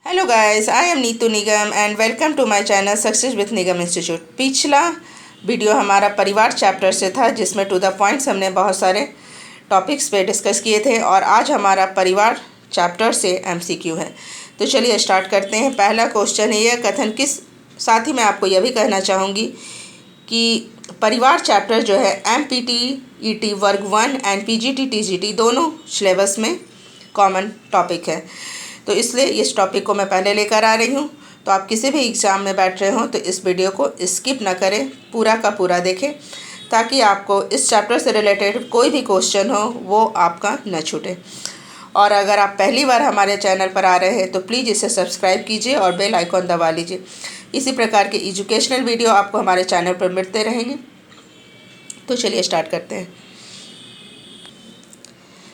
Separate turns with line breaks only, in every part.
Hello guys, I am Neetu Nigam and welcome to my channel success with Nigam institute. पिछला video हमारा परिवार chapter से था, जिसमें टू द पॉइंट्स हमने बहुत सारे टॉपिक्स पे डिस्कस किए थे और आज हमारा परिवार चैप्टर से एमसीक्यू है। तो चलिए स्टार्ट करते हैं। पहला क्वेश्चन है, यह कथन किस, साथ ही मैं आपको यह भी कहना चाहूँगी कि परिवार चैप्टर जो है MPTET वर्ग 1 एंड PGT TGT दोनों सिलेबस में कॉमन टॉपिक है, तो इसलिए इस टॉपिक को मैं पहले लेकर आ रही हूँ। तो आप किसी भी एग्ज़ाम में बैठ रहे हो तो इस वीडियो को स्किप ना करें, पूरा का पूरा देखें, ताकि आपको इस चैप्टर से रिलेटेड कोई भी क्वेश्चन हो वो आपका न छूटे। और अगर आप पहली बार हमारे चैनल पर आ रहे हैं तो प्लीज़ इसे सब्सक्राइब कीजिए और बेल आइकॉन दबा लीजिए। इसी प्रकार के एजुकेशनल वीडियो आपको हमारे चैनल पर मिलते रहेंगे। तो चलिए स्टार्ट करते हैं।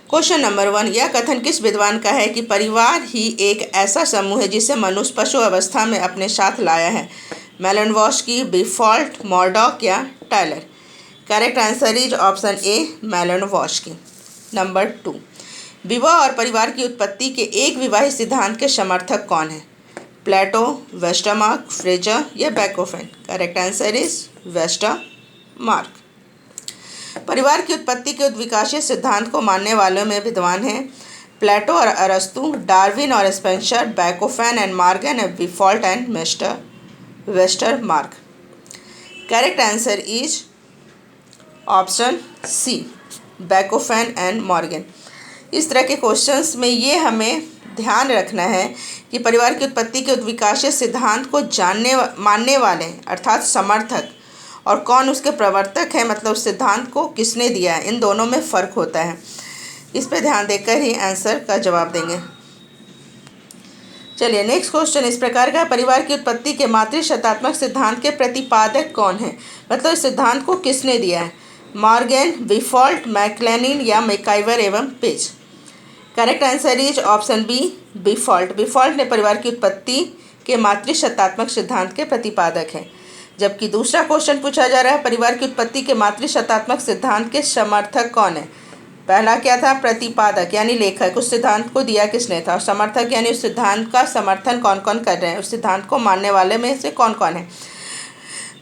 क्वेश्चन नंबर 1, यह कथन किस विद्वान का है कि परिवार ही एक ऐसा समूह है जिसे मनुष्य पशु अवस्था में अपने साथ लाया है? मेलानोव्स्की, बिफॉल्ट, मॉर्डॉक या Tylor? Correct answer is option A, Malinowski. Number 2, विवाह और परिवार की उत्पत्ति के एक विवाही सिद्धांत के समर्थक कौन है? प्लेटो, वेस्टरमार्क, फ्रेजर या Bachofen? Correct answer is Westermarck. परिवार की उत्पत्ति के उद्विकाशीय सिद्धांत को मानने वालों में विद्वान हैं प्लेटो और अरस्तु, डार्विन और Spencer, Bachofen and Morgan, Briffault and mister Westermarck. Correct answer is option C, Bachofen and Morgan. इस तरह के क्वेश्चंस में ये हमें ध्यान रखना है कि परिवार की उत्पत्ति के उद्विकाशीय सिद्धांत को मानने वाले अर्थात समर्थक, और कौन उसके प्रवर्तक है, मतलब उस सिद्धांत को किसने दिया है, इन दोनों में फ़र्क होता है। इस पे ध्यान देकर ही आंसर का जवाब देंगे। चलिए नेक्स्ट क्वेश्चन इस प्रकार का, परिवार की उत्पत्ति के मातृशतात्मक सिद्धांत के प्रतिपादक कौन है, मतलब इस सिद्धांत को किसने दिया है? मॉर्गन, बिफॉल्ट, मैक्लेनिन या मैकाइवर एवं Page? Correct answer is option B, Briffault. Briffault ने परिवार की उत्पत्ति के मातृशतात्मक सिद्धांत के प्रतिपादक हैं। जबकि दूसरा क्वेश्चन पूछा जा रहा है, परिवार की उत्पत्ति के मातृशतात्मक सिद्धांत के समर्थक कौन है? पहला क्या था? प्रतिपादक यानी लेखक, उस सिद्धांत को दिया किसने था, और समर्थक यानी उस सिद्धांत का समर्थन कौन कौन कर रहे हैं, उस सिद्धांत को मानने वाले में से कौन कौन है।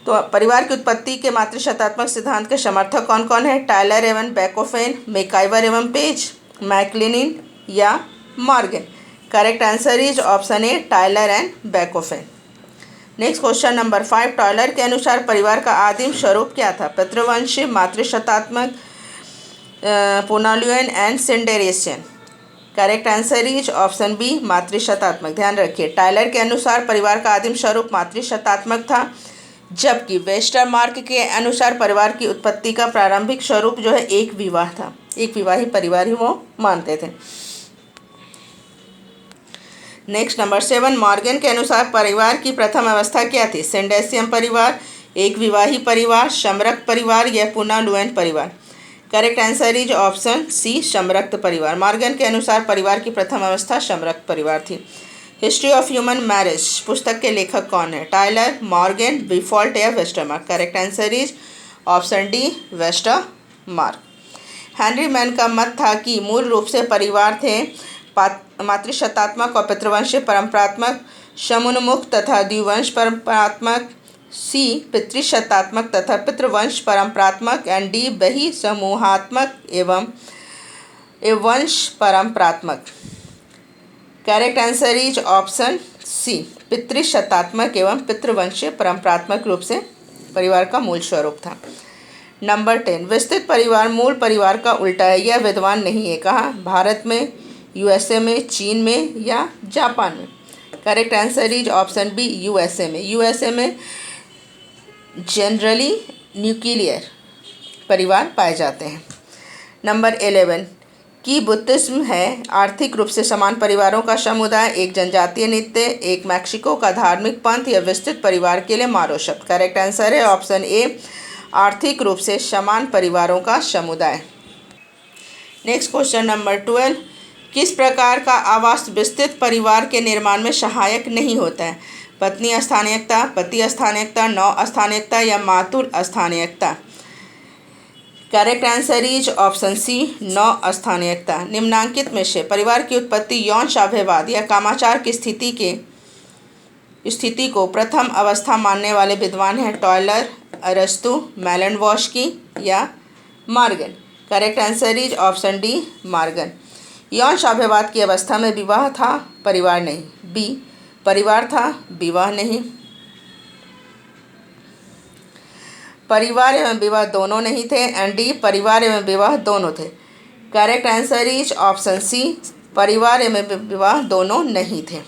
तो परिवार की उत्पत्ति के मातृशतात्मक सिद्धांत के समर्थक कौन कौन है? टायलर एवं बेकोफेन, मैकाइवर एवं पेज, मैक्लेनिन या Morgan? Correct answer is option A, Tylor and Bachofen. Next question number 5, Tylor के अनुसार परिवार का आदिम स्वरूप क्या था? पितृवंशी, मातृशतात्मक, punaluan and syndyasmian? Correct answer is option B, मातृशतात्मक। ध्यान रखिए, टायलर के अनुसार परिवार का आदिम स्वरूप मातृशतात्मक था, जबकि वेस्टरमार्क के अनुसार परिवार की उत्पत्ति का प्रारंभिक स्वरूप जो है एक विवाह था, एक विवाही परिवार ही वो मानते थे। नेक्स्ट नंबर 7, मॉर्गन के अनुसार परिवार की प्रथम अवस्था क्या थी? सेंडेसियम परिवार, एक विवाही परिवार, समरक्त परिवार या पुनर्लुएन परिवार? Correct answer is option C, समरक्त परिवार। मॉर्गन के अनुसार परिवार की प्रथम अवस्था समरक्त परिवार थी। हिस्ट्री ऑफ ह्यूमन मैरिज पुस्तक के लेखक कौन है? टायलर, मॉर्गन, बिफॉल्ट या Westermarck? Correct answer is option D, Westermarck. Henry man का मत था कि मूल रूप से परिवार थे मातृशतात्मक और पितृवंशीय परंपरात्मक, समुन्मुख तथा द्विवंश परंपरात्मक, सी पितृशतात्मक तथा पितृवंश परंपरात्मक, एंड डी बही समूहात्मक एवं वंश परंपरात्मक? Correct answer is option C, पितृशतात्मक एवं पितृवंशीय परंपरात्मक रूप से परिवार का मूल स्वरूप था। नंबर 10, विस्तृत परिवार मूल परिवार का उल्टा है, यह विद्वान नहीं है। कहाँ? भारत में, यूएसए में, चीन में या जापान में? Correct answer is option B, USA में। यूएसए में जनरली न्यूक्लियर परिवार पाए जाते हैं। नंबर 11, की बुद्धिज्म है आर्थिक रूप से समान परिवारों का समुदाय, एक जनजातीय नृत्य, एक मैक्सिको का धार्मिक पंथ या विस्तृत परिवार के लिए मारो शब्द? करेक्ट आंसर है ऑप्शन ए, आर्थिक रूप से समान परिवारों का समुदाय। नेक्स्ट क्वेश्चन नंबर 12, किस प्रकार का आवास विस्तृत परिवार के निर्माण में सहायक नहीं होता है? पत्नी अस्थानीयकता, पति अस्थानीयकता, नौ अस्थानीयकता या मातुल अस्थानीयकता? Correct answer is option C, 9 अस्थानीयता। निम्नांकित में से परिवार की उत्पत्ति यौन शाव्यवाद या कामाचार की स्थिति को प्रथम अवस्था मानने वाले विद्वान हैं टॉयलर, अरस्तु, मैलनवॉस्की या Morgan. Correct answer is option D, Morgan. यौन शाव्यवाद की अवस्था में विवाह था, परिवार नहीं। बी, परिवार था, विवाह नहीं। परिवार एवं विवाह दोनों नहीं थे। एंड डी, परिवार एवं विवाह दोनों थे। Correct answer is option C, परिवार एवं विवाह दोनों नहीं थे।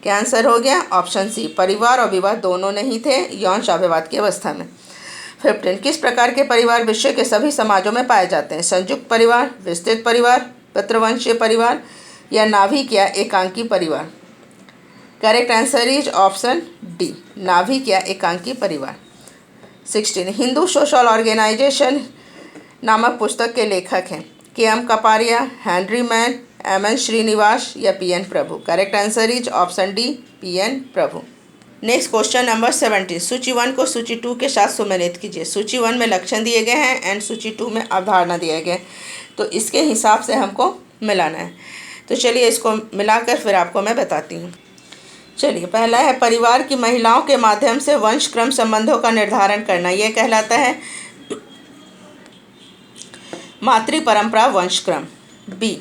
क्या आंसर हो गया? ऑप्शन सी, परिवार और विवाह दोनों नहीं थे यौन शाव्यवाद की अवस्था में। 15, किस प्रकार के परिवार विश्व के सभी समाजों में पाए जाते हैं? संयुक्त परिवार, विस्तृत परिवार, पितृवंशीय परिवार या नाभिक या एकांकी परिवार। Correct answer is option D, नाभिक या एकांकी परिवार। 16, हिंदू सोशल ऑर्गेनाइजेशन नामक पुस्तक के लेखक हैं K M. Kapadia, Henry Maine, M N. Srinivas या P N. Prabhu. Correct answer is option D, P N. Prabhu. Next question number 17, सूची 1 को सूची 2 के साथ सम्मिलित कीजिए। सूची 1 में लक्षण दिए गए हैं एंड सूची 2 में अवधारणा दिए गए, तो इसके हिसाब से हमको मिलाना है। तो चलिए इसको मिलाकर फिर आपको मैं बताती हूँ। चलिए, पहला है परिवार की महिलाओं के माध्यम से वंशक्रम संबंधों का निर्धारण करना, यह कहलाता है मातृ परंपरा वंशक्रम। बी,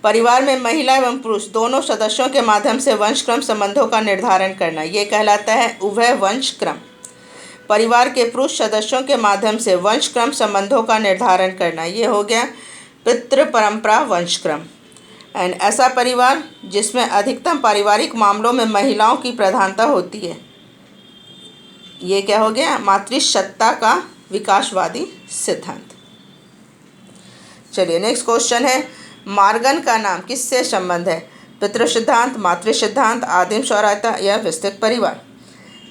परिवार में महिला एवं पुरुष दोनों सदस्यों के माध्यम से वंशक्रम संबंधों का निर्धारण करना, यह कहलाता है उभय वंशक्रम। परिवार के पुरुष सदस्यों के माध्यम से वंशक्रम संबंधों का निर्धारण करना, यह हो गया पितृ परंपरा वंशक्रम। एंड ऐसा परिवार जिसमें अधिकतम पारिवारिक मामलों में महिलाओं की प्रधानता होती है, ये क्या हो गया? मातृसत्ता का विकासवादी सिद्धांत। चलिए नेक्स्ट क्वेश्चन है, मार्गन का नाम किससे संबंध है? पितृ सिद्धांत, मातृ सिद्धांत, आदिम स्वराज्यता या विस्तृत परिवार।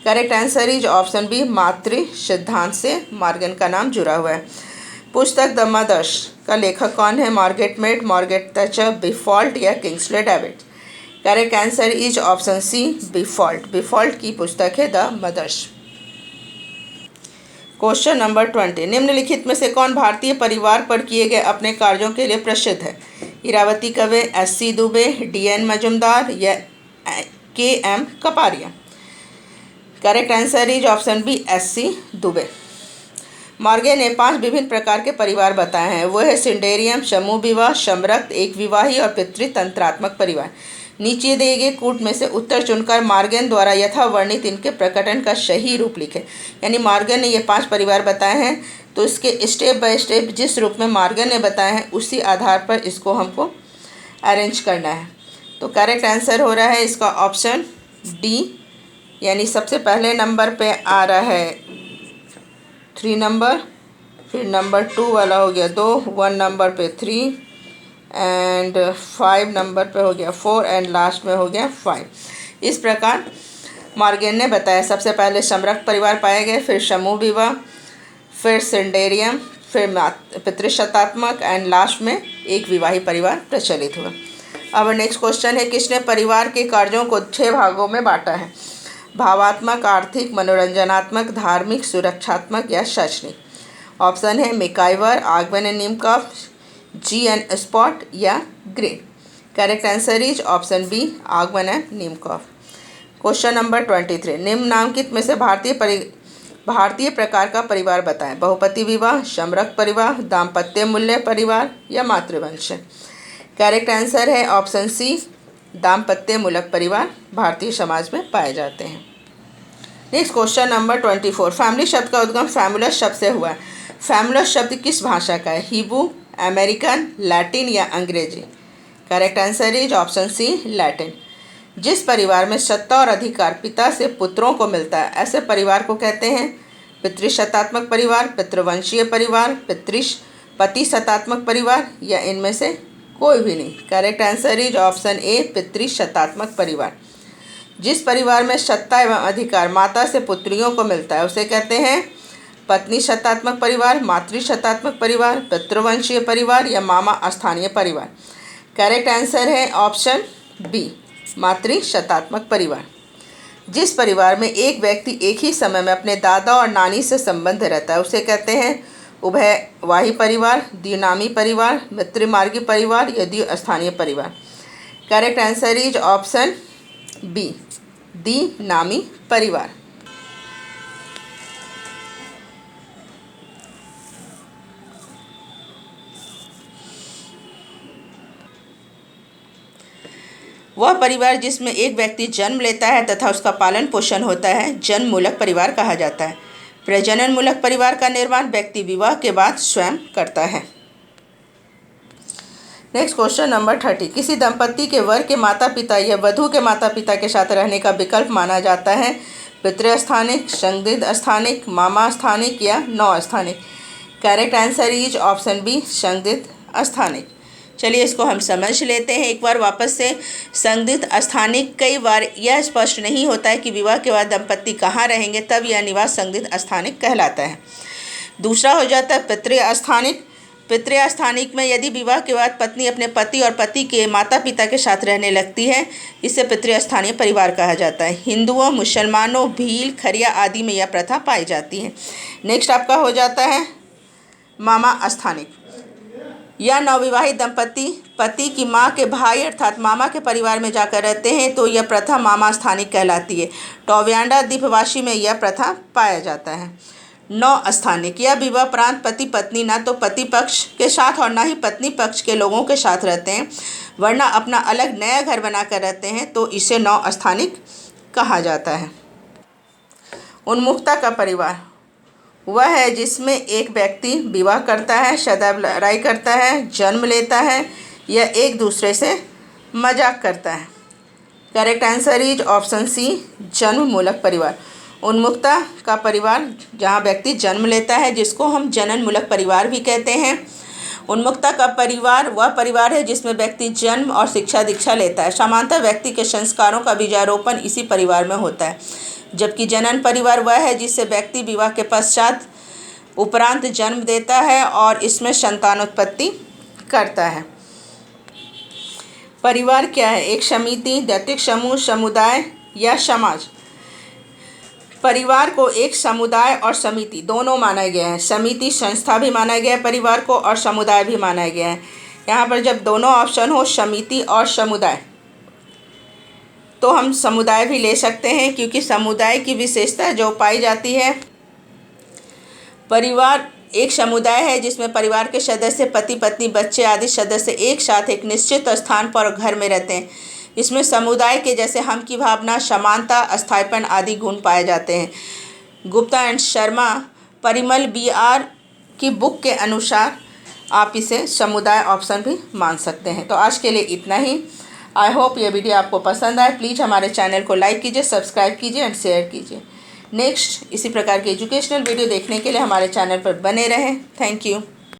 Correct answer is option B, मातृ सिद्धांत से मार्गन का नाम जुड़ा हुआ है। पुस्तक द मदर्स का लेखक कौन है? Margaret Mead, Margaret Thatcher, Briffault या Kingsley David. Correct answer is option C, Briffault. Briffault की पुस्तक है द मदर्स। क्वेश्चन नंबर 20, निम्नलिखित में से कौन भारतीय परिवार पर किए गए अपने कार्यों के लिए प्रसिद्ध है? इरावती कवे, एस.सी. दुबे, डी.एन. मजुमदार या K M. Kaparia. Correct answer is option B, S C. Dubey. Morgan ने 5 विभिन्न प्रकार के परिवार बताए हैं, वो है सिंडेरियम, समूह विवाह, समरक्त, एक विवाही और पितृतंत्रात्मक परिवार। नीचे दिए गए कूट में से उत्तर चुनकर मॉर्गन द्वारा यथावर्णित इनके प्रकटन का सही रूप लिखें। यानी मॉर्गन ने ये 5 परिवार बताए हैं, तो इसके स्टेप बाय स्टेप जिस रूप में मॉर्गन ने बताए हैं उसी आधार पर इसको हमको अरेंज करना है। तो करेक्ट आंसर हो रहा है इसका ऑप्शन डी, यानी सबसे पहले नंबर पे आ रहा है 3 नंबर, फिर नंबर 2 वाला हो गया 2, 1 नंबर पे 3 एंड 5 नंबर पे हो गया 4 एंड लास्ट में हो गया 5। इस प्रकार मॉर्गन ने बताया। सबसे पहले समरक्त परिवार पाए गए, फिर समूह विवाह, फिर सिंडेरियम, फिर पितृसत्तात्मक एंड लास्ट में एक विवाही परिवार प्रचलित हुआ। अब नेक्स्ट क्वेश्चन है, किसने परिवार के कार्यों को 6 भागों में बांटा है? भावात्मक, आर्थिक, मनोरंजनात्मक, धार्मिक, सुरक्षात्मक या शैक्षणिक। ऑप्शन है MacIver, Ogburn and Nimkoff, G and Spott या Grade. Correct answer is option B, Ogburn and Nimkoff. Question number 23, निम्नांकित में से भारतीय प्रकार का परिवार बताएं। बहुपति विवाह, समरक्त परिवार, दाम्पत्य मूल्य परिवार या मातृवंश। करेक्ट आंसर है ऑप्शन सी, दाम्पत्य मूलक परिवार भारतीय समाज में पाए जाते हैं। नेक्स्ट क्वेश्चन नंबर 24, फैमिली शब्द का उद्गम फैमुलस शब्द से हुआ है। फैमुलस शब्द किस भाषा का है? हिब्रू, अमेरिकन, लैटिन या अंग्रेजी। Correct answer is option C, Latin. जिस परिवार में सत्ता और अधिकार पिता से पुत्रों को मिलता है, ऐसे परिवार को कहते हैं पितृसत्तात्मक परिवार, पितृवंशीय परिवार, पतिसत्तात्मक परिवार या इनमें से कोई भी नहीं। Correct answer is option A, पितृसत्तात्मक परिवार। जिस परिवार में सत्ता एवं अधिकार माता से पुत्रियों को मिलता है उसे कहते हैं पत्नी सत्तात्मक परिवार, मातृसत्तात्मक परिवार, पितृवंशीय परिवार या मामा स्थानीय परिवार। करेक्ट आंसर है ऑप्शन बी, मातृसत्तात्मक परिवार। जिस परिवार में एक व्यक्ति एक ही समय में अपने दादा और नानी से संबंध रहता है उसे कहते हैं उभयवाही परिवार, द्विनामी परिवार, मित्रमार्गी परिवार या द्विस्थानीय परिवार। Correct answer is option B, द्विनामी परिवार। वह परिवार जिसमें एक व्यक्ति जन्म लेता है तथा उसका पालन पोषण होता है जन्म मूलक परिवार कहा जाता है। प्रजनन मूलक परिवार का निर्माण व्यक्ति विवाह के बाद स्वयं करता है। Next question number 30। किसी दंपत्ति के वर के माता पिता या वधू के माता पिता के साथ रहने का विकल्प माना जाता है पितृस्थानिक, संदिग्ध स्थानिक, मामा स्थानिक या नौ स्थानिक। Correct answer is option B, संदिग्ध स्थानिक। चलिए इसको हम समझ लेते हैं एक बार वापस से। संदिग्ध स्थानिक, कई बार यह स्पष्ट नहीं होता है कि विवाह के बाद दंपत्ति कहाँ रहेंगे, तब यह निवास संदिग्ध स्थानिक कहलाता है। दूसरा हो जाता है पितृस्थानिक। पितृस्थानिक में यदि विवाह के बाद पत्नी अपने पति और पति के माता पिता के साथ रहने लगती है, इसे पितृस्थानीय परिवार कहा जाता है। हिंदुओं, मुसलमानों, भील, खरिया आदि में यह प्रथा पाई जाती है। नेक्स्ट आपका हो जाता है मामा स्थानिक। यह नवविवाहित दंपत्ति पति की माँ के भाई अर्थात मामा के परिवार में जाकर रहते हैं तो यह प्रथा मामा स्थानिक कहलाती है। टोवियांडा द्वीपवासी में यह प्रथा पाया जाता है। नौ स्थानिक, यह विवाह प्रांत पति पत्नी ना तो पति पक्ष के साथ और ना ही पत्नी पक्ष के लोगों के साथ रहते हैं, वरना अपना अलग नया घर बनाकर रहते हैं, तो इसे नौ स्थानिक कहा जाता है। उन्मुखता का परिवार वह है जिसमें एक व्यक्ति विवाह करता है, सदैव लड़ाई करता है, जन्म लेता है या एक दूसरे से मजाक करता है। Correct answer is option C, जन्म मूलक परिवार। उन्मुखता का परिवार जहाँ व्यक्ति जन्म लेता है जिसको हम जनन मूलक परिवार भी कहते हैं। उन्मुखता का परिवार वह परिवार है जिसमें व्यक्ति जन्म और शिक्षा दीक्षा लेता है। सामान्यतः व्यक्ति के संस्कारों का बीजारोपण इसी परिवार में होता है, जबकि जनन परिवार वह है जिससे व्यक्ति विवाह के पश्चात उपरांत जन्म देता है और इसमें संतानोत्पत्ति करता है। परिवार क्या है? एक समिति, दैतिक समूह, समुदाय या समाज। परिवार को एक समुदाय और समिति दोनों माना गया है। समिति संस्था भी माना गया है परिवार को और समुदाय भी माना गया है। यहाँ पर जब दोनों ऑप्शन हो समिति और समुदाय तो हम समुदाय भी ले सकते हैं, क्योंकि समुदाय की विशेषता जो पाई जाती है, परिवार एक समुदाय है जिसमें परिवार के सदस्य पति पत्नी बच्चे आदि सदस्य एक साथ एक निश्चित स्थान पर घर में रहते हैं। इसमें समुदाय के जैसे हम की भावना, समानता, स्थायीपन आदि गुण पाए जाते हैं। गुप्ता एंड शर्मा परिमल BR की बुक के अनुसार आप इसे समुदाय ऑप्शन भी मान सकते हैं। तो आज के लिए इतना ही। आई होप ये वीडियो आपको पसंद आए। प्लीज़ हमारे चैनल को लाइक कीजिए, सब्सक्राइब कीजिए एंड शेयर कीजिए। नेक्स्ट इसी प्रकार के एजुकेशनल वीडियो देखने के लिए हमारे चैनल पर बने रहें। Thank you.